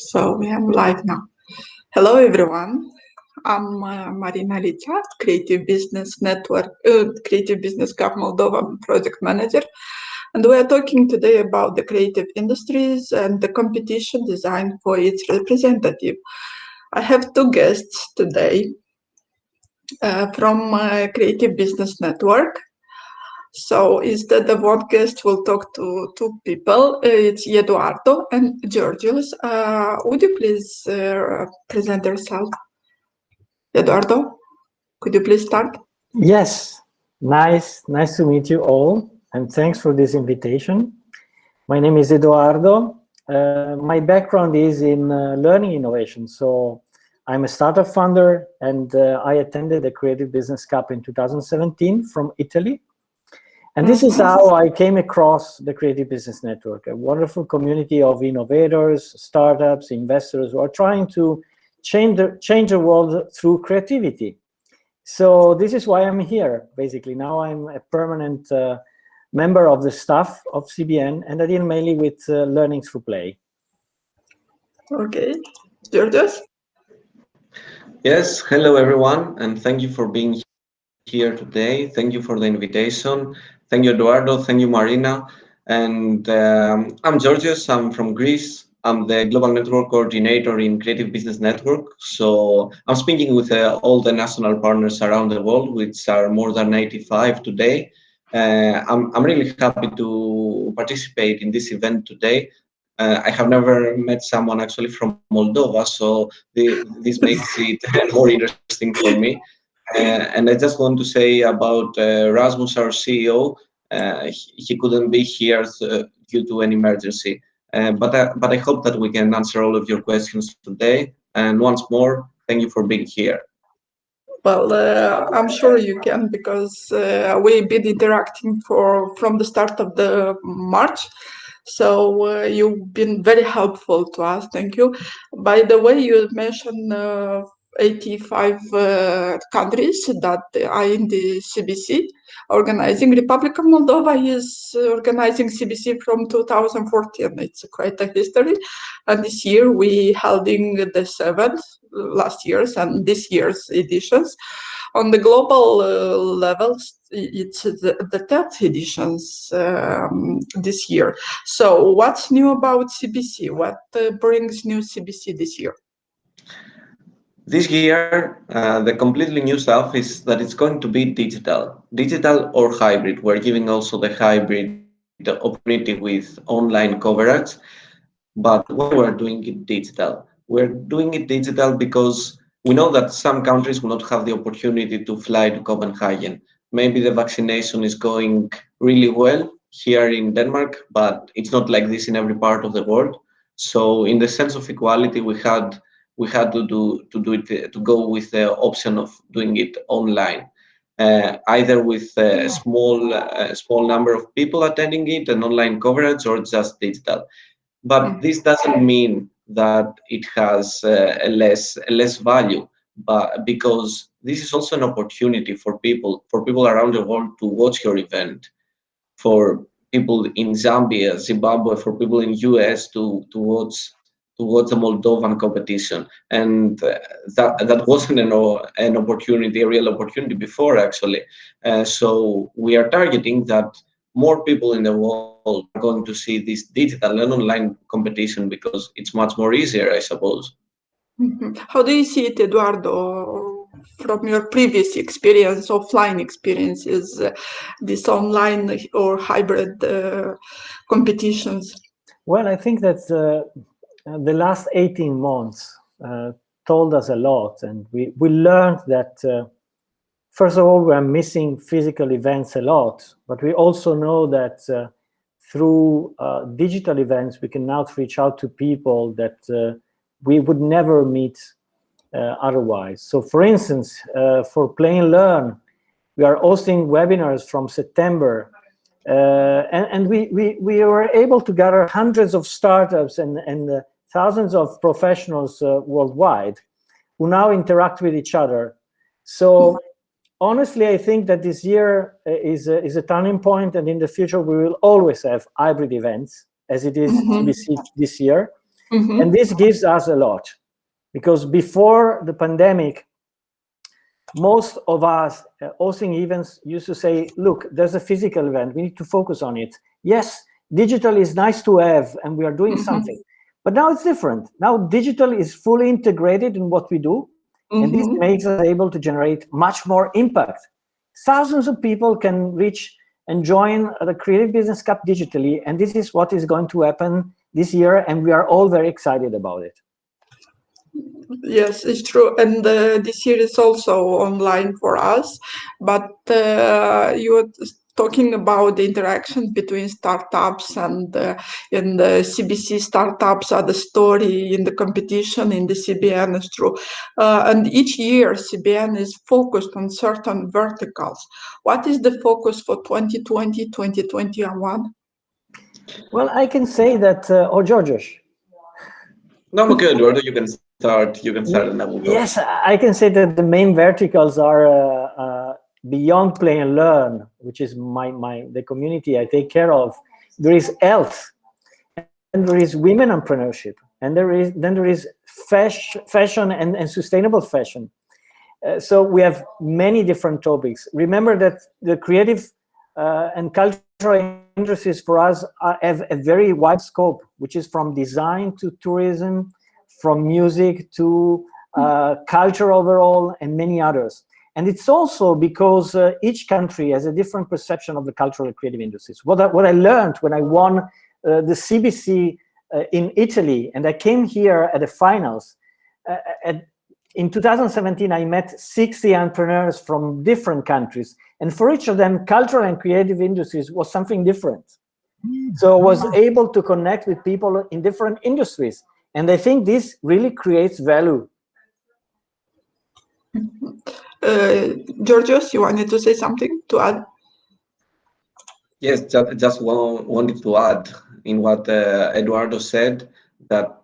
So we am live now. Hello everyone. I'm Marina Licha, Creative Business Cup Moldova project manager, and we are talking today about the creative industries and the competition designed for its representative. I have two guests today from Creative Business Network. So instead of one guest, we'll talk to two people. It's Eduardo and Georgios. Would you please present yourself? Eduardo, could you please start? Yes, nice to meet you all, and thanks for this invitation. My name is Eduardo. My background is in learning innovation. So I'm a startup founder, and I attended the Creative Business Cup in 2017 from Italy. And this is how I came across the Creative Business Network, a wonderful community of innovators, startups, investors who are trying to change the world through creativity. So this is why I'm here, basically. Now I'm a permanent member of the staff of CBN, and I deal mainly with learning through play. Okay. Georgios? Yes, hello everyone, and thank you for being here today. Thank you for the invitation. Thank you, Eduardo. Thank you, Marina. And I'm Georgios. I'm from Greece. I'm the Global Network Coordinator in Creative Business Network. So I'm speaking with all the national partners around the world, which are more than 85 today. I'm really happy to participate in this event today. I have never met someone actually from Moldova, so this makes it more interesting for me. And I just want to say about Rasmus, our CEO. He couldn't be here due to an emergency. But I hope that we can answer all of your questions today. And once more, thank you for being here. Well, I'm sure you can because we've been interacting from the start of the March. So you've been very helpful to us. Thank you. By the way, you mentioned 85 countries that are in the CBC organizing. Republic of Moldova is organizing CBC from 2014. It's quite a history. And this year we holding the seventh, last year's and this year's editions. On the global level, it's the 10th editions this year. So what's new about CBC? What brings new CBC this year? This year, the completely new stuff is that it's going to be digital or hybrid. We're giving also the hybrid opportunity with online coverage. But why we're doing it digital? We're doing it digital because we know that some countries will not have the opportunity to fly to Copenhagen. Maybe the vaccination is going really well here in Denmark, but it's not like this in every part of the world. So in the sense of equality, we had to go with the option of doing it online, either with a small number of people attending it, an online coverage, or just digital. But this doesn't mean that it has a less value, but because this is also an opportunity for people around the world to watch your event, for people in Zambia, Zimbabwe, for people in US to watch the Moldovan competition, and that wasn't an opportunity, a real opportunity before actually. So we are targeting that more people in the world are going to see this digital and online competition because it's much more easier, I suppose. How do you see it, Eduardo, from your previous experience, offline experiences, this online or hybrid competitions? Well, I think that the last 18 months told us a lot, and we learned that first of all, we're missing physical events a lot, but we also know that through digital events, we can now reach out to people that we would never meet otherwise. So for instance, for Play and Learn, we are hosting webinars from September, and we were able to gather hundreds of startups and thousands of professionals worldwide who now interact with each other. So honestly, I think that this year is a turning point, and in the future we will always have hybrid events, as it is CBC this year. And this gives us a lot, because before the pandemic, most of us hosting events used to say, look, there's a physical event, we need to focus on it. Yes, digital is nice to have, and we are doing something. But now it's different. Now digital is fully integrated in what we do, and this makes us able to generate much more impact. Thousands of people can reach and join the Creative Business Cup digitally, and this is what is going to happen this year, and we are all very excited about it. Yes, it's true. And this year is also online for us. But you were talking about the interaction between startups, and in the CBC startups are the story in the competition in the CBN is true. And each year CBN is focused on certain verticals. What is the focus for 2020, 2021? Well, I can say that, Georgios. No, I'm okay, Eduardo. You can start. You can start, and I will go. Yes, I can say that the main verticals are beyond play and learn, which is the community I take care of. There is health, and there is women entrepreneurship, and there is fashion and sustainable fashion. So we have many different topics. Remember that the creative and cultural industries for us have a very wide scope, which is from design to tourism, from music to culture overall, and many others. And it's also because each country has a different perception of the cultural and creative industries. What I learned when I won the CBC in Italy, and I came here at the finals, in 2017, I met 60 entrepreneurs from different countries. And for each of them, cultural and creative industries was something different. So I was able to connect with people in different industries. And I think this really creates value. Georgios, you wanted to say something to add? Yes, just wanted to add in what Eduardo said, that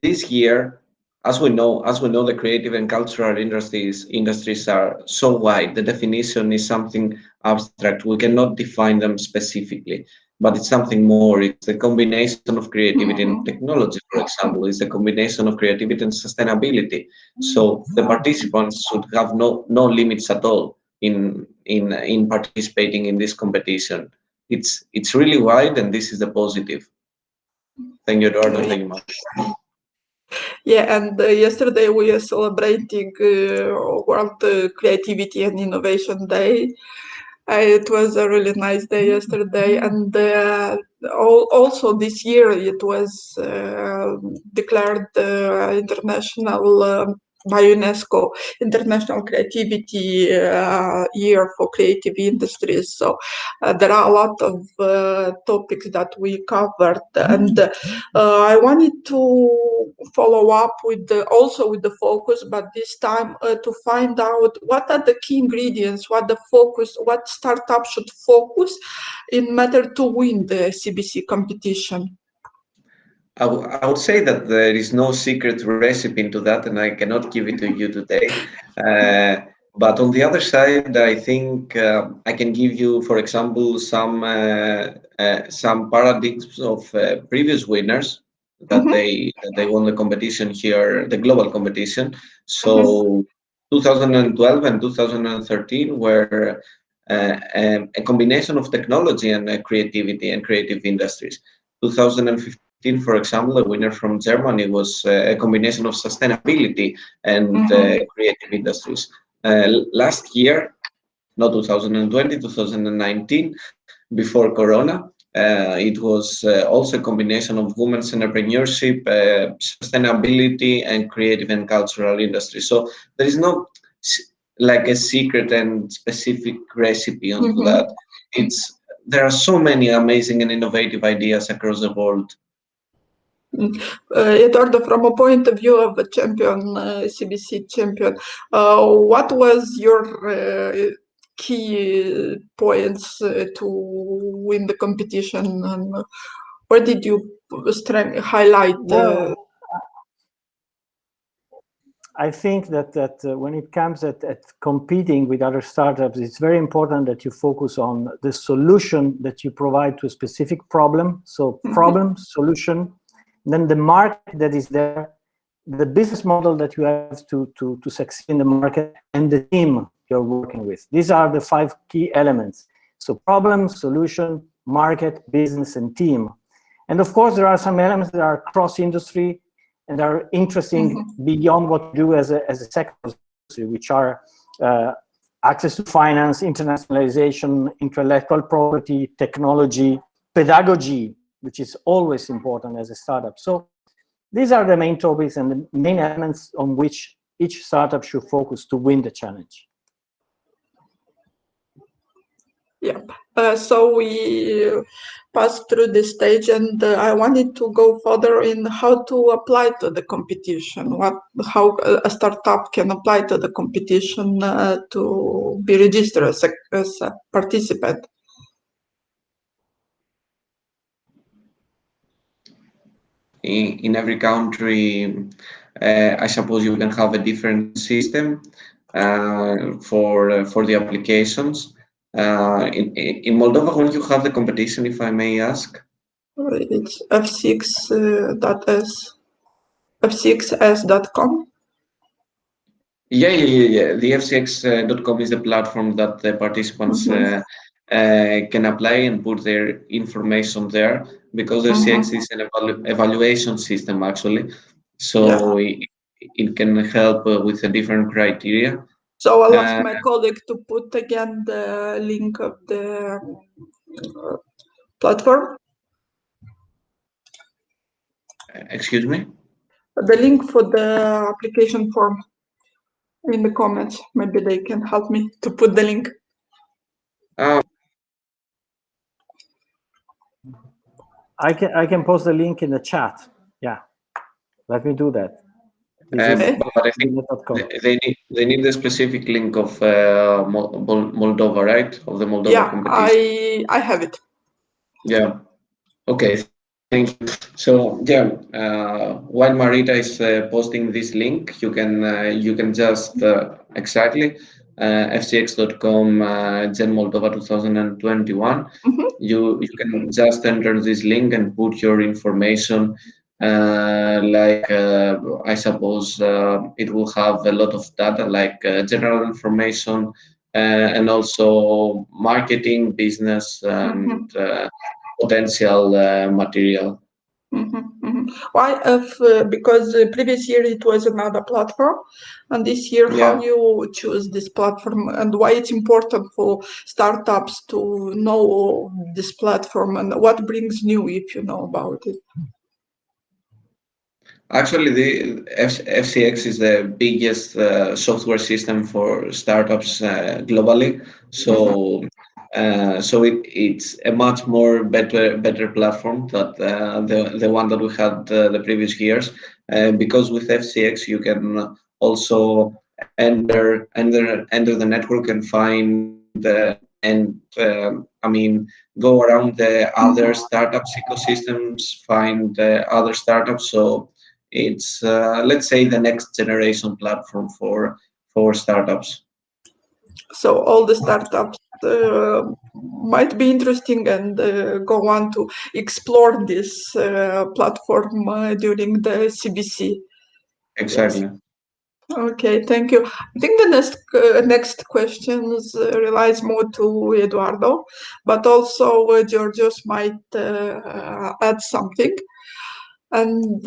this year, as we know, the creative and cultural industries are so wide. The definition is something abstract. We cannot define them specifically, but it's something more. It's a combination of creativity and technology, for example. It's a combination of creativity and sustainability. So the participants should have no limits at all in participating in this competition. It's really wide, and this is the positive. Thank you, Eduardo. Thank you, Mark. Yeah, and yesterday we are celebrating World Creativity and Innovation Day. It was a really nice day yesterday, and also this year it was declared international by UNESCO International Creativity Year for Creative Industries. So there are a lot of topics that we covered, and I wanted to follow up with also with the focus, but this time to find out what are the key ingredients, what the focus, what startups should focus in matter to win the CBC competition. I would say that there is no secret recipe into that, and I cannot give it to you today. But on the other side, I think I can give you, for example, some paradigms of previous winners that they won the competition here, the global competition. So 2012 and 2013 were a combination of technology and creativity and creative industries. 2015, for example, a winner from Germany was a combination of sustainability and creative industries. Last year, not 2020, 2019, before Corona, it was also a combination of women's entrepreneurship, sustainability, and creative and cultural industries. So there is no like a secret and specific recipe onto that. There are so many amazing and innovative ideas across the world. Eduardo, from a point of view of a champion, CBC champion, what was your key points to win the competition, and where did you highlight? Well, I think that when it comes at competing with other startups, it's very important that you focus on the solution that you provide to a specific problem. So problem, solution, then the market that is there, the business model that you have to succeed in the market, and the team you're working with. These are the 5 key elements. So problem, solution, market, business, and team. And of course, there are some elements that are cross-industry and are interesting beyond what you do as a sector, which are access to finance, internationalization, intellectual property, technology, pedagogy, which is always important as a startup. So these are the main topics and the main elements on which each startup should focus to win the challenge. Yep. So we passed through this stage, and I wanted to go further in how to apply to the competition. How a startup can apply to the competition to be registered as a participant. In every country, I suppose you can have a different system for the applications. In Moldova, when you have the competition, if I may ask? It's f6s.com. Yeah. The fcx.com is the platform that the participants can apply and put their information there, because FCX is an evaluation system actually, so it can help with a different criteria. So I'll ask my colleague to put again the link of the platform. Excuse me? The link for the application form in the comments. Maybe they can help me to put the link. I can post the link in the chat. Yeah, let me do that. But I think they need the specific link of Moldova, right? Of the Moldova competition. I have it. Yeah. Okay. Thank you. So yeah, while Marita is posting this link, you can just exactly fcx.com Gen Moldova 2021. You can just enter this link and put your information. I suppose it will have a lot of data, like general information and also marketing, business, and potential material. Why? Because previous year it was another platform, and this year how you choose this platform, and why it's important for startups to know this platform, and what brings new if you know about it. Actually, the FCX is the biggest software system for startups globally. So, it's a much more better platform than the one that we had the previous years. Because with FCX you can also enter the network and find go around the other startups ecosystems, find other startups. So it's let's say the next generation platform for startups. So all the startups might be interesting and go on to explore this platform during the CBC. Exactly. Yes. Okay, thank you. I think the next questions relies more to Eduardo, but also Georgios might add something. And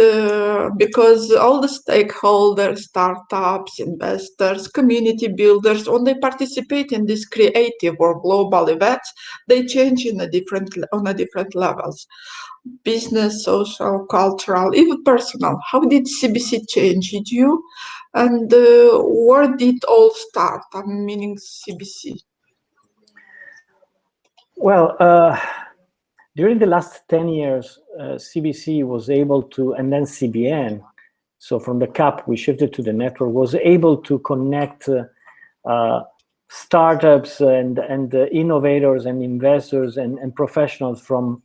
because all the stakeholders, startups, investors, community builders, when they participate in these creative or global events, they change on a different levels. Business, social, cultural, even personal. How did CBC change you? And where did all start? I'm meaning CBC. Well, during the last 10 years, CBC was able to, and then CBN, so from the CAP, we shifted to the network, was able to connect startups and innovators and investors and professionals from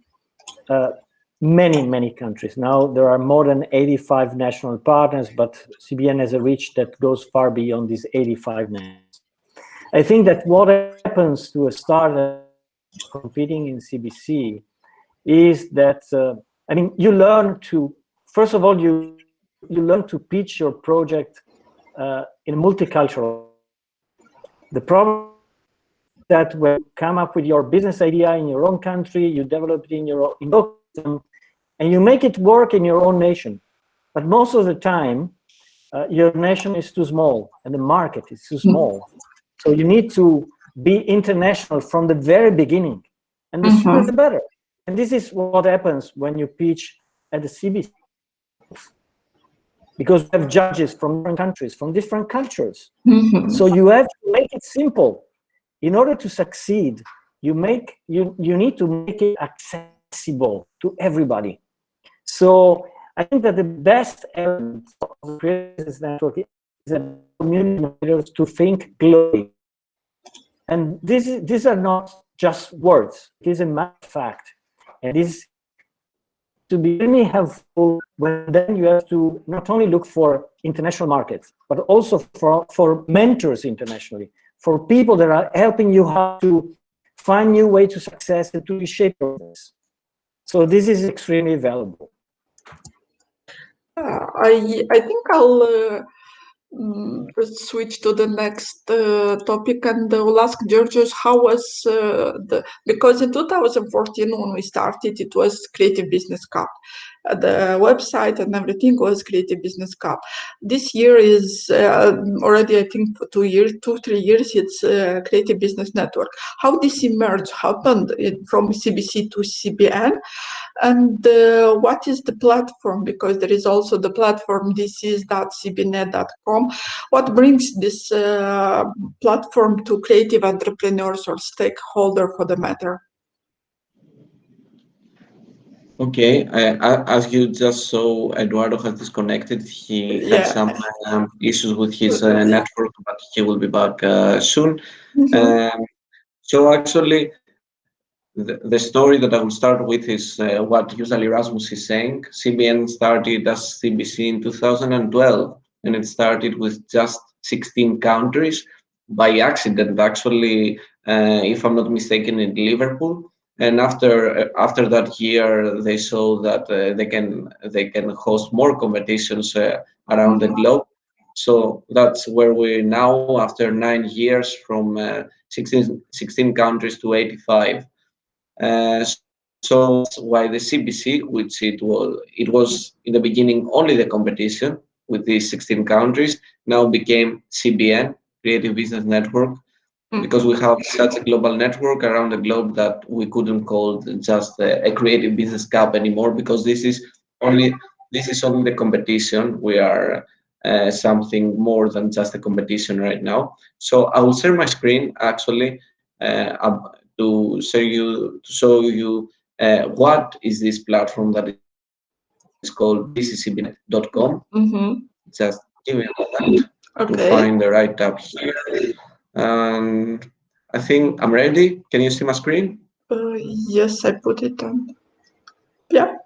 many countries. Now there are more than 85 national partners, but CBN has a reach that goes far beyond these 85 nations. I think that what happens to a startup competing in CBC is that, you learn to first of all, you learn to pitch your project in a multicultural environment. The problem is that when you come up with your business idea in your own country, you develop it in your ecosystem, and you make it work in your own nation. But most of the time, your nation is too small and the market is too small. So you need to be international from the very beginning. And the sooner the better. And this is what happens when you pitch at the CBC conference, because we have judges from different countries, from different cultures. So you have to make it simple. In order to succeed, you need to make it accessible to everybody. So I think that the best element of the Creative Business Network is that community moderators to think globally. And these are not just words, it is a matter of fact. And this is to be really helpful when then you have to not only look for international markets, but also for mentors internationally, for people that are helping you how to find new way to success and to reshape your business. So this is extremely valuable. I think I'll switch to the next topic, and will ask Georgios how was because in 2014 when we started it was Creative Business Cup. The website and everything was Creative Business Cup. This year is already, I think, for 2-3 years, it's Creative Business Network. How this emerged happened from CBC to CBN, and what is the platform? Because there is also the platform disease.cbnet.com. What brings this platform to creative entrepreneurs or stakeholder for the matter? Okay, as you just saw, Eduardo has disconnected. He had Yeah. some issues with his network, but he will be back soon. Mhm. So actually, the story that I will start with is what usually Erasmus is saying. CBN started as CBC in 2012, and it started with just 16 countries by accident, actually, if I'm not mistaken, in Liverpool. And after that year, they saw that they can host more competitions around the globe. So that's where we're now after 9 years from 16 countries to 85. So that's why the CBC, which it was in the beginning only the competition with these 16 countries, now became CBN, Creative Business Network, because we have such a global network around the globe that we couldn't call it just a Creative Business Cup anymore, because only this is only the competition. We are something more than just a competition right now. So I will share my screen actually to show you what is this platform that is called dccbnet.com. Mm-hmm. Just give me a moment to Okay. find the right tab here. And I think I'm ready. Can you see my screen? Yes, I put it on. Yeah.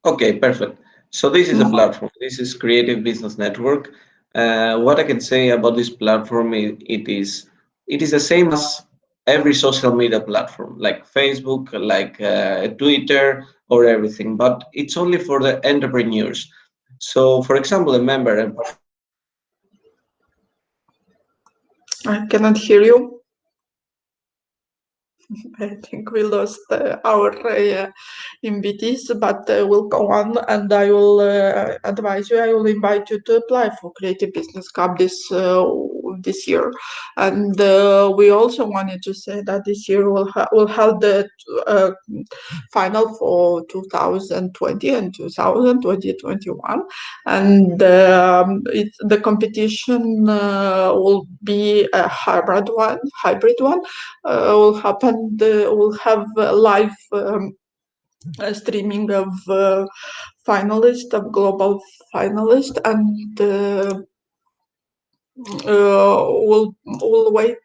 Okay, perfect. So this is the platform. This is Creative Business Network. What I can say about this platform is it is the same as every social media platform, like Facebook, like Twitter, or everything, but it's only for the entrepreneurs. So, for example, a member, a participating entrepreneur, I cannot hear you. I think we lost our invitees, but we'll go on, and I will advise you. I will invite you to apply for Creative Business Cup this year, and we also wanted to say that this year we'll have the final for 2020 and 2021, and the competition will be a hybrid one. Will happen. Will have live streaming of finalists, of global finalists, and will wait.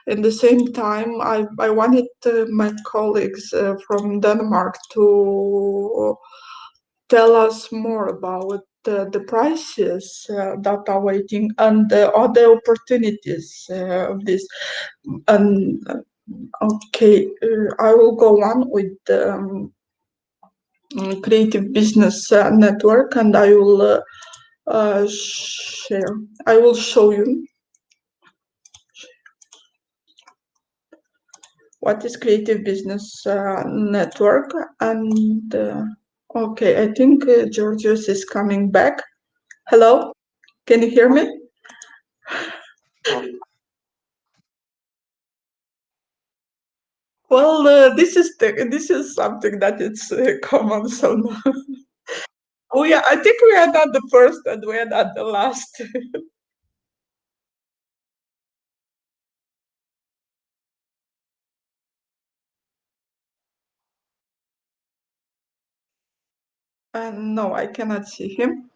In the same time, I wanted my colleagues from Denmark to tell us more about the prices that are waiting and the other opportunities of this. And okay, I will go on with Creative Business Network, and I will share. I will show you what is Creative Business Network. And okay, I think Georgios is coming back. Hello, can you hear me? Well, this is something that it's common. So no. I think we are not the first and we are not the last. No, I cannot see him.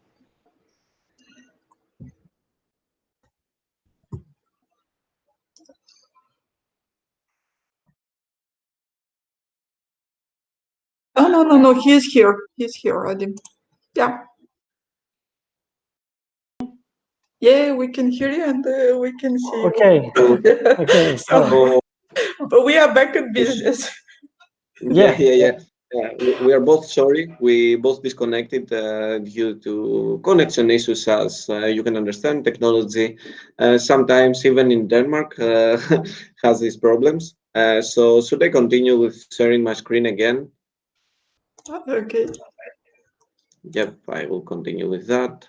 Oh, no, no, no, he is here. He's here, Adim. Yeah. Yeah, we can hear you and we can see you. Okay. Okay. So, So but we are back in business. Yeah, yeah. yeah, yeah. We are both sorry. We both disconnected due to connection issues, as you can understand. Technology, sometimes even in Denmark, has these problems. So should I continue with sharing my screen again? Okay. Yep, I will continue with that.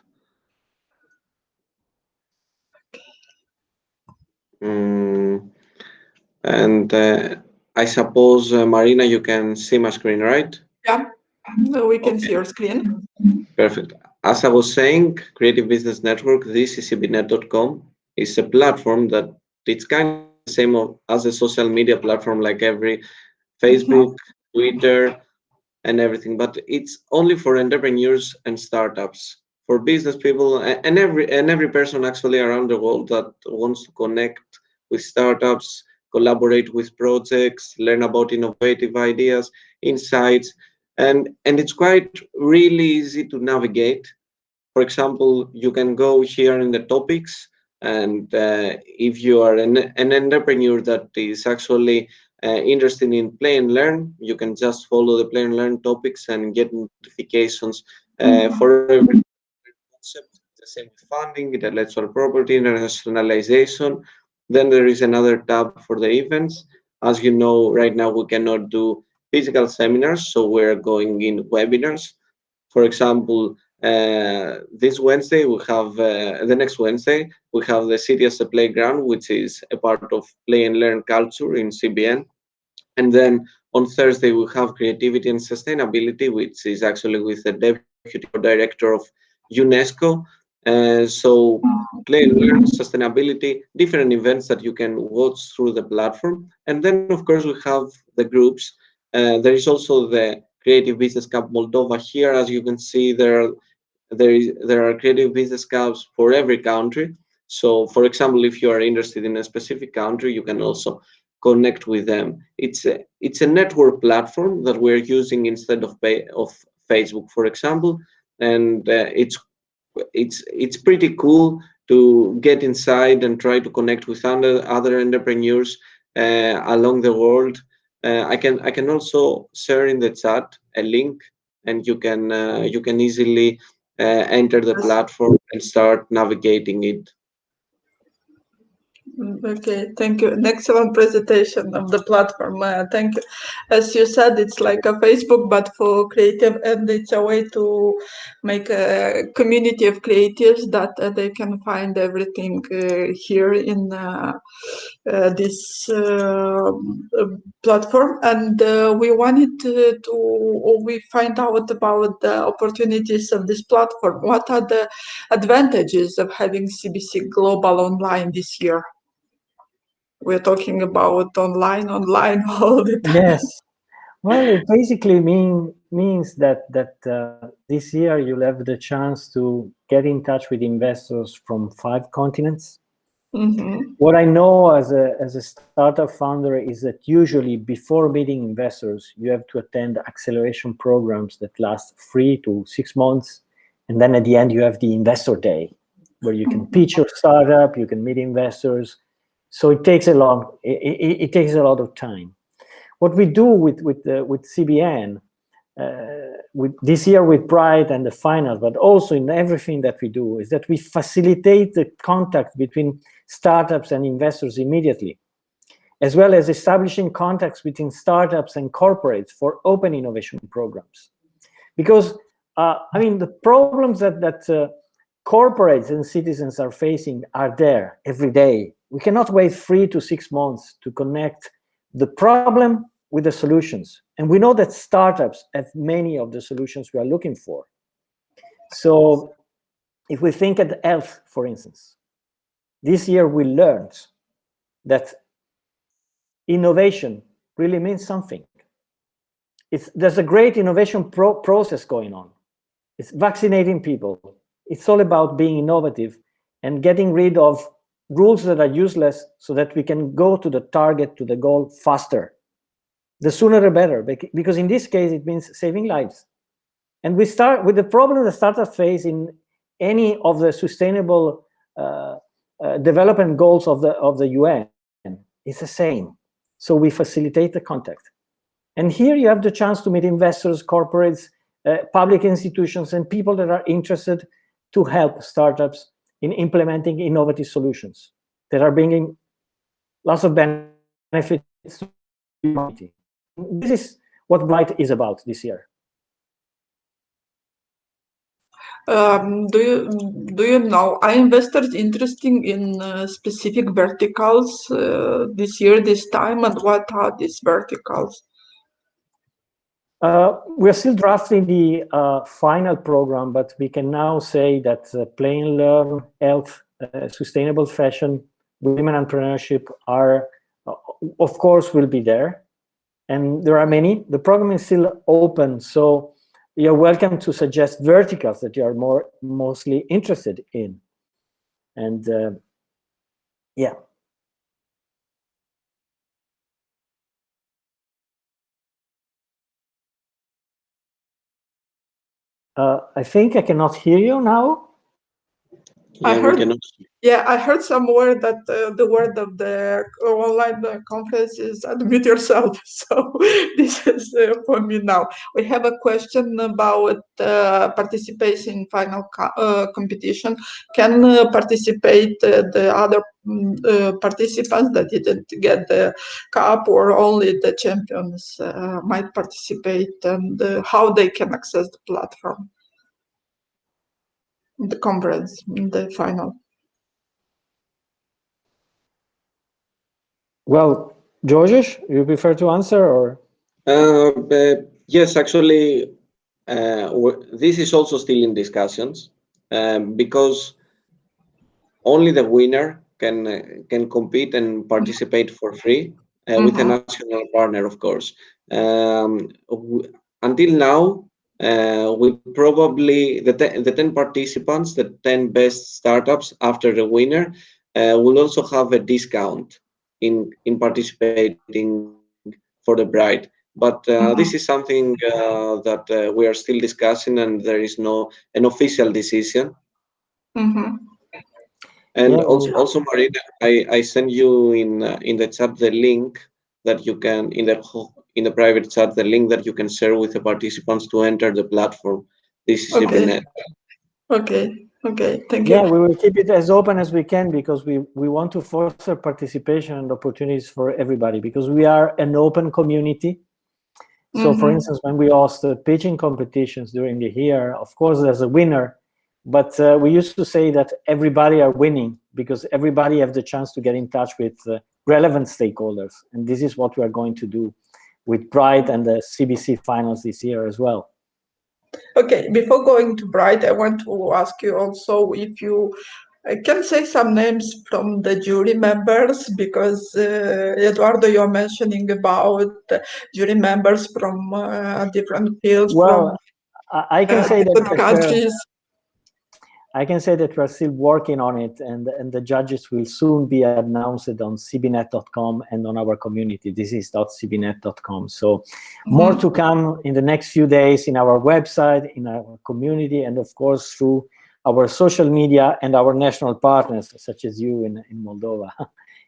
Mm, and I suppose, Marina, you can see my screen, right? Yeah, we can see Okay. your screen. Perfect. As I was saying, Creative Business Network, this is cbnet.com, is a platform that it's kind of the same as a social media platform like every Mhm. Facebook, Twitter, and everything, but it's only for entrepreneurs and startups, for business people and every person actually around the world that wants to connect with startups, collaborate with projects, learn about innovative ideas, insights, and it's quite really easy to navigate. For example, you can go here in the topics, and if you are an entrepreneur that is actually interested in play and learn, you can just follow the play and learn topics and get notifications for every concept. The same with funding, intellectual property, internationalization. Then there is another tab for the events. As you know, right now we cannot do physical seminars, so we're going in webinars. For example, this Wednesday we have the next Wednesday we have the city as a playground, which is a part of play and learn culture in CBN. And then on Thursday we have creativity and sustainability, which is actually with the deputy co-director of UNESCO. So play and learn, sustainability, different events that you can watch through the platform. And then of course we have the groups. There is also the Creative Business Cup Moldova here. As you can see, there are creative business clubs for every country. So, for example, if you are interested in a specific country, you can also connect with them. It's a network platform that we're using instead of Facebook, for example, and it's pretty cool to get inside and try to connect with other entrepreneurs along the world. I can also share in the chat a link, and you can easily enter the Yes. platform and start navigating it. Okay, thank you. An excellent presentation of the platform. Thank you. As you said, it's like a Facebook, but for creative, and it's a way to make a community of creatives that they can find everything here in this platform. And we wanted we find out about the opportunities of this platform. What are the advantages of having CBC Global online this year? We're talking about online, all the time. Yes. Well, it basically means that this year you'll have the chance to get in touch with investors from 5 continents. Mm-hmm. What I know as a startup founder is that usually before meeting investors, you have to attend acceleration programs that last 3 to 6 months, and then at the end you have the investor day, where you can pitch your startup, you can meet investors. So it takes it takes a lot of time. What we do with CBN with this year with Pride and the finals, but also in everything that we do, is that we facilitate the contact between startups and investors immediately, as well as establishing contacts between startups and corporates for open innovation programs. Because, I mean, the problems that corporates and citizens are facing are there every day. We cannot wait 3 to 6 months to connect the problem with the solutions. And we know that startups have many of the solutions we are looking for. So if we think at health, for instance, this year we learned that innovation really means something. There's a great innovation process going on. It's vaccinating people. It's all about being innovative and getting rid of rules that are useless so that we can go to the target, to the goal faster. The sooner the better, because in this case, it means saving lives. And we start with the problem that startups face in any of the sustainable development goals of the UN. It's the same. So we facilitate the contact. And here you have the chance to meet investors, corporates, public institutions, and people that are interested to help startups in implementing innovative solutions that are bringing lots of benefits to humanity. This is what Bright is about this year. Do you know, are investors interested in specific verticals this year, this time, and what are these verticals? We're still drafting the final program, but we can now say that play and learn, health, sustainable fashion, women entrepreneurship are, of course, will be there. And there are many. The program is still open, so you're welcome to suggest verticals that you are mostly interested in. And yeah. I think I cannot hear you now. Yeah, I heard somewhere that the word of the online conference is unmute yourself. So this is for me now. We have a question about participation in final competition. Can participate the other participants that didn't get the cup, or only the champions might participate, and how they can access the platform, the conference, the final? Well, Georges, you prefer to answer, or? Yes, actually, this is also still in discussions because only the winner can compete and participate for free with a national partner, of course. Until now, we probably the 10 participants, the 10 best startups after the winner, will also have a discount in participating for the Bride. But this is something that we are still discussing, and there is an official decision. And Yeah, also, Marina, I send you in the chat the link that you can in the private chat, the link that you can share with the participants to enter the platform. This is Okay. CBNet. Okay, thank yeah, you. we will keep it as open as we can, because we want to foster participation and opportunities for everybody, because we are an open community. So for instance, when we host the pitching competitions during the year, of course there's a winner, but we used to say that everybody are winning because everybody have the chance to get in touch with relevant stakeholders. And this is what we are going to do with Bright and the CBC finals this year as well. Okay, before going to Bright, I want to ask you also if you can say some names from the jury members, because Eduardo, you're mentioning about jury members from different fields, well, I can say different that countries. I can say that we're still working on it, and the judges will soon be announced on cbnet.com and on our community. This is .cbnet.com. So more to come in the next few days in our website, in our community, and of course through our social media and our national partners, such as you in Moldova.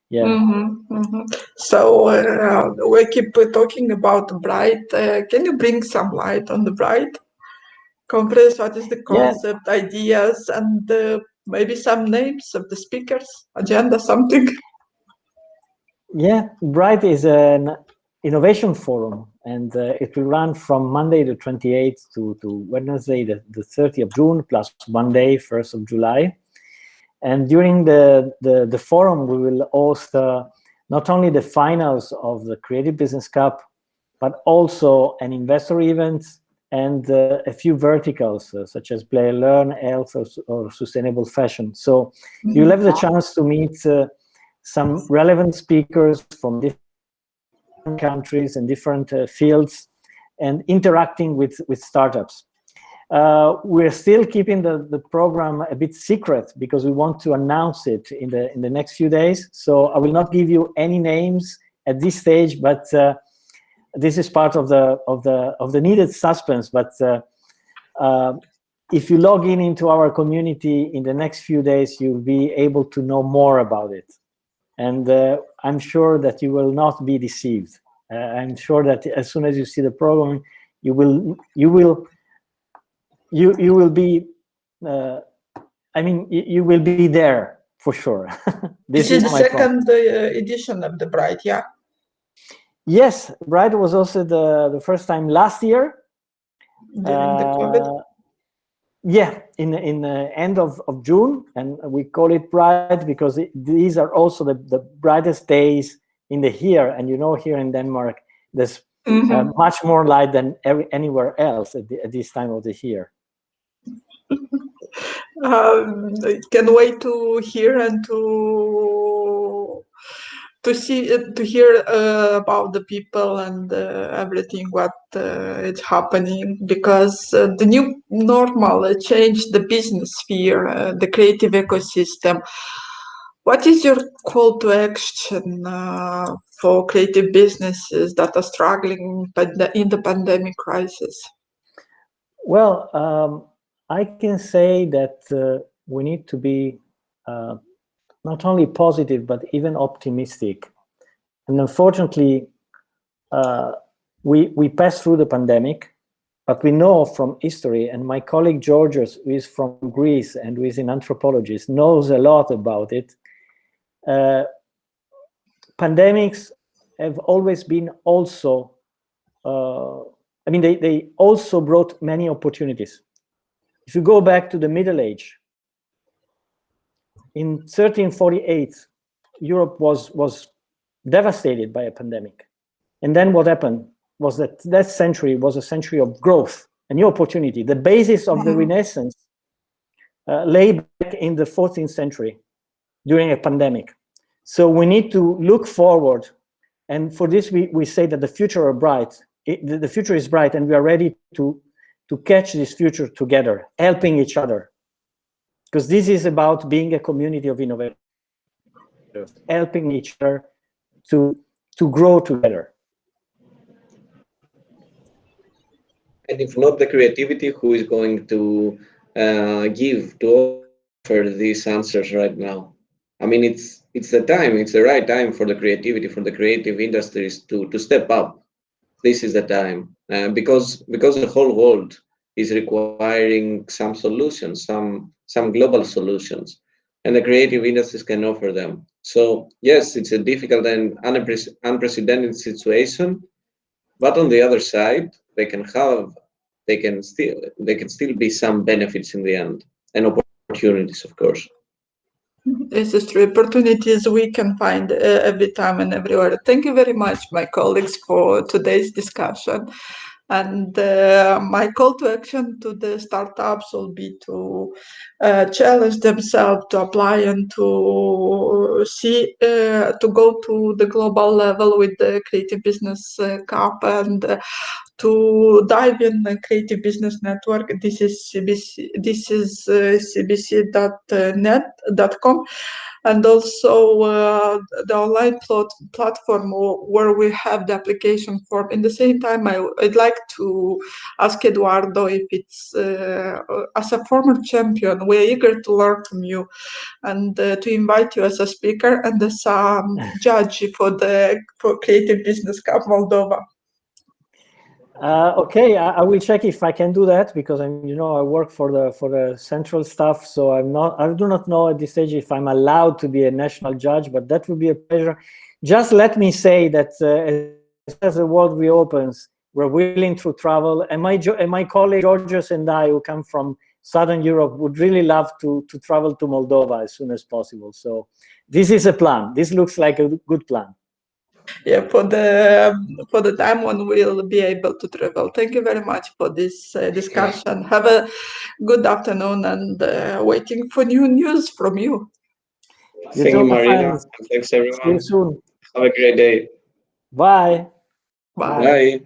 Yeah. So we keep talking about Bright. Can you bring some light on the Bright conference? What is the Yeah. concept, ideas, and maybe some names of the speakers, agenda, something? Yeah, Bright is an innovation forum, and it will run from Monday the 28th to Wednesday the 30th of June, plus one day, 1st of July. And during the forum, we will host not only the finals of the Creative Business Cup, but also an investor event and a few verticals, such as play and learn, health, or sustainable fashion. So you'll have the chance to meet some relevant speakers from different countries and different fields, and interacting with startups. We're still keeping the program a bit secret because we want to announce it in the next few days. So I will not give you any names at this stage, but this is part of the needed suspense. But if you log in into our community in the next few days, you'll be able to know more about it. And I'm sure that you will not be deceived. I'm sure that as soon as you see the program, you will be. You will be there for sure. This is the second edition of the Bright, yeah. Yes, Bright was also the first time last year. During the COVID. Yeah, in the end of June, and we call it Bright because these are also the brightest days in the year. And here in Denmark, there's much more light than anywhere else at this time of the year. Can wait to hear and to hear about the people and everything what is happening, because the new normal changed the business sphere, the creative ecosystem. What is your call to action for creative businesses that are struggling in the pandemic crisis? Well, I can say that we need to be not only positive, but even optimistic. And unfortunately, we passed through the pandemic, but we know from history, and my colleague Georgios, who is from Greece and who is an anthropologist, knows a lot about it. Pandemics have always been also, they also brought many opportunities. If you go back to the Middle Age, in 1348, Europe was devastated by a pandemic. And then what happened was that century was a century of growth, a new opportunity. The basis of the Renaissance lay back in the 14th century during a pandemic. So we need to look forward. And for this, we say that the future is bright. The future is bright, and we are ready to catch this future together, helping each other. Because this is about being a community of innovators, helping each other to grow together. And if not the creativity, who is going to offer these answers right now? I mean, it's the time, it's the right time for the creativity, for the creative industries to step up. This is the time, because the whole world is requiring some solutions, some global solutions, and the creative industries can offer them. So yes, it's a difficult and unprecedented situation, but on the other side, they can still be some benefits in the end, and opportunities, of course. This is true. Opportunities we can find every time and everywhere. Thank you very much, my colleagues, for today's discussion. And my call to action to the startups will be to challenge themselves to apply and to go to the global level with the Creative Business Cup, and to dive in the Creative Business Network. This is CBC. This is cbc.net.com, and also the online platform where we have the application form. In the same time, I'd like to ask Eduardo if it's as a former champion, we're eager to learn from you and to invite you as a speaker and as a judge for Creative Business Cup Moldova. Okay, I will check if I can do that, because I work for the central staff, so I do not know at this stage if I'm allowed to be a national judge, but that would be a pleasure. Just let me say that as soon as the world reopens, we're willing to travel, and my colleague Georgios and I, who come from Southern Europe, would really love to travel to Moldova as soon as possible. So this is a plan. This looks like a good plan. Yeah, for the time when we'll be able to travel. Thank you very much for this discussion. Have a good afternoon, and waiting for new news from you. Thank you, Marina. Thanks, See you everyone. soon. Have a great day. Bye. Bye. Bye.